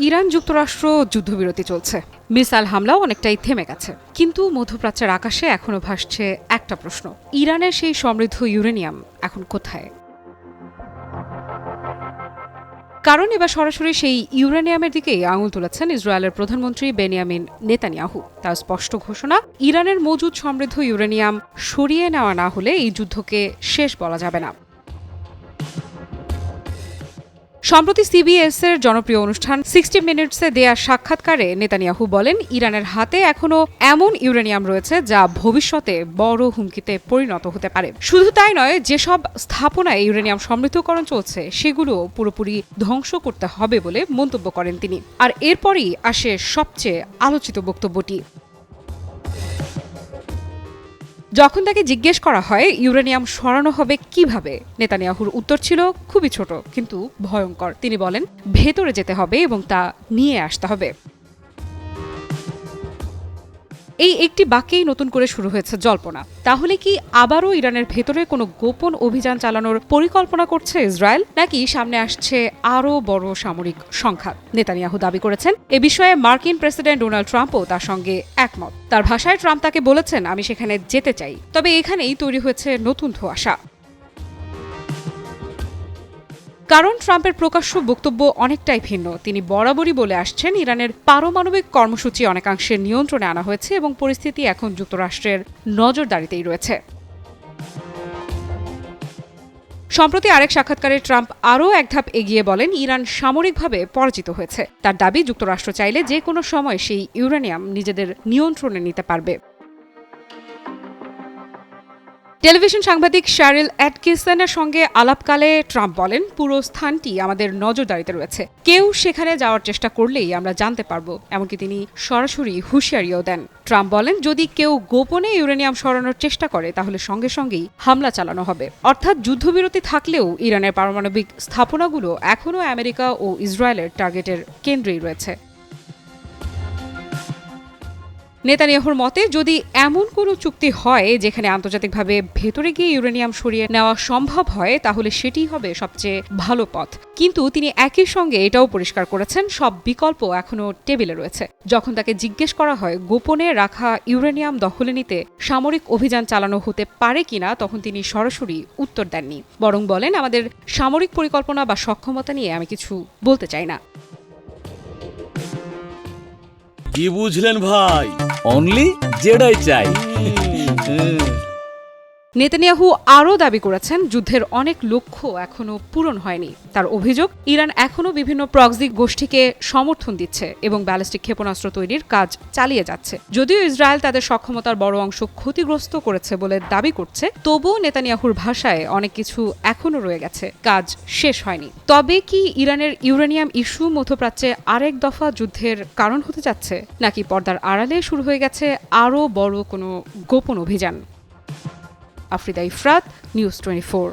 Iran যুক্তরাষ্ট্র যুদ্ধবিরতি চলছে, মিসাইল হামলাও অনেকটাই থেমে গেছে, কিন্তু মধ্যপ্রাচ্যের আকাশে এখনো ভাসছে একটা প্রশ্ন: ইরানের সেই সমৃদ্ধ ইউরেনিয়াম এখন কোথায়? কারণ এবার সরাসরি সেই ইউরেনিয়ামের দিকেই আঙুল তুলেছেন ইসরায়েলের প্রধানমন্ত্রী বেনিয়ামিন নেতানিয়াহু। তার স্পষ্ট ঘোষণা, ইরানের মজুদ সমৃদ্ধ ইউরেনিয়াম সরিয়ে নেওয়া না হলে এই যুদ্ধকে শেষ বলা যাবে না। সম্প্রতি সিবিএস এর জনপ্রিয় অনুষ্ঠান 60 মিনিটসে দেয়া সাক্ষাৎকারে নেতানিয়াহু বলেন, ইরানের হাতে এখনো এমন ইউরেনিয়াম রয়েছে যা ভবিষ্যতে বড় হুমকিতে পরিণত হতে পারে। শুধু তাই নয়, যেসব স্থাপনায় ইউরেনিয়াম সমৃদ্ধকরণ চলছে সেগুলো পুরোপুরি ধ্বংস করতে হবে বলে মন্তব্য করেন তিনি। আর এরপরই আসে সবচেয়ে আলোচিত বক্তব্যটি। যখন তাকে জিজ্ঞেস করা হয় ইউরেনিয়াম সরানো হবে কিভাবে, নেতানিয়াহুর উত্তর ছিল খুবই ছোট কিন্তু ভয়ঙ্কর। তিনি বলেন, ভেতরে যেতে হবে এবং তা নিয়ে আসতে হবে। এই একটি বাক্যেই নতুন করে শুরু হয়েছে জল্পনা। তাহলে কি আবারও ইরানের ভেতরে কোনো গোপন অভিযান চালানোর পরিকল্পনা করছে ইসরায়েল, নাকি সামনে আসছে আরও বড় সামরিক সংঘাত? নেতানিয়াহু দাবি করেছেন, এ বিষয়ে মার্কিন প্রেসিডেন্ট ডোনাল্ড ট্রাম্পও তার সঙ্গে একমত। তার ভাষায় ট্রাম্প তাকে বলেছেন, আমি সেখানে যেতে চাই। তবে এখানেই তৈরি হয়েছে নতুন ধোঁয়াশা। কারণ ট্রাম্পের প্রকাশ্য বক্তব্য অনেকটাই ভিন্ন। তিনি বরাবরই বলে আসছেন, ইরানের পারমাণবিক কর্মসূচি অনেকাংশে নিয়ন্ত্রণে আনা হয়েছে এবং পরিস্থিতি এখন যুক্তরাষ্ট্রের নজরদারিতেই রয়েছে। সম্প্রতি আরেক সাক্ষাৎকারে ট্রাম্প আরও এক ধাপ এগিয়ে বলেন, ইরান সামরিকভাবে পরাজিত হয়েছে। তার দাবি, যুক্তরাষ্ট্র চাইলে যে কোনো সময় সেই ইউরেনিয়াম নিজেদের নিয়ন্ত্রণে নিতে পারবে। টেলিভিশন সাংবাদিক শ্যারিল অ্যাটকিনসনের সঙ্গে আলাপকালে ট্রাম্প বলেন, পুরো স্থানটি আমাদের নজরদারিতে রয়েছে। কেউ সেখানে যাওয়ার চেষ্টা করলেই আমরা জানতে পারব। এমনকি তিনি সরাসরি হুঁশিয়ারিও দেন। ট্রাম্প বলেন, যদি কেউ গোপনে ইউরেনিয়াম সরানোর চেষ্টা করে তাহলে সঙ্গে সঙ্গেই হামলা চালানো হবে। অর্থাৎ যুদ্ধবিরতি থাকলেও ইরানের পারমাণবিক স্থাপনাগুলো এখনও আমেরিকা ও ইসরায়েলের টার্গেটের কেন্দ্রেই রয়েছে। নেতানিয়াহুর মতে, যদি এমন কোনো চুক্তি হয় যেখানে আন্তর্জাতিকভাবে ভেতরে গিয়ে ইউরেনিয়াম সরিয়ে নেওয়া সম্ভব হয়, তাহলে সেটিই হবে সবচেয়ে ভালো পথ। কিন্তু তিনি একই সঙ্গে এটাও পরিষ্কার করেছেন, সব বিকল্প এখনও টেবিলে রয়েছে। যখন তাকে জিজ্ঞেস করা হয় গোপনে রাখা ইউরেনিয়াম দখলে নিতে সামরিক অভিযান চালানো হতে পারে কিনা, তখন তিনি সরাসরি উত্তর দেননি। বরং বলেন, আমাদের সামরিক পরিকল্পনা বা সক্ষমতা নিয়ে আমি কিছু বলতে চাই না। কি বুঝলেন ভাই? অনলি যেটাই চাই। নেতানিয়াহু আরও দাবি করেছেন, যুদ্ধের অনেক লক্ষ্য এখনও পূরণ হয়নি। তার অভিযোগ, ইরান এখনও বিভিন্ন প্রক্সি গোষ্ঠীকে সমর্থন দিচ্ছে এবং ব্যালিস্টিক ক্ষেপণাস্ত্র তৈরির কাজ চালিয়ে যাচ্ছে। যদিও ইসরায়েল তাদের সক্ষমতার বড় অংশ ক্ষতিগ্রস্ত করেছে বলে দাবি করছে, তবুও নেতানিয়াহুর ভাষায় অনেক কিছু এখনও রয়ে গেছে, কাজ শেষ হয়নি। তবে কি ইরানের ইউরেনিয়াম ইস্যু মধ্যপ্রাচ্যে আরেক দফা যুদ্ধের কারণ হতে যাচ্ছে, নাকি পর্দার আড়ালে শুরু হয়ে গেছে আরও বড় কোনো গোপন অভিযান? আফ্রিদা ইফরাত, নিউজ 24।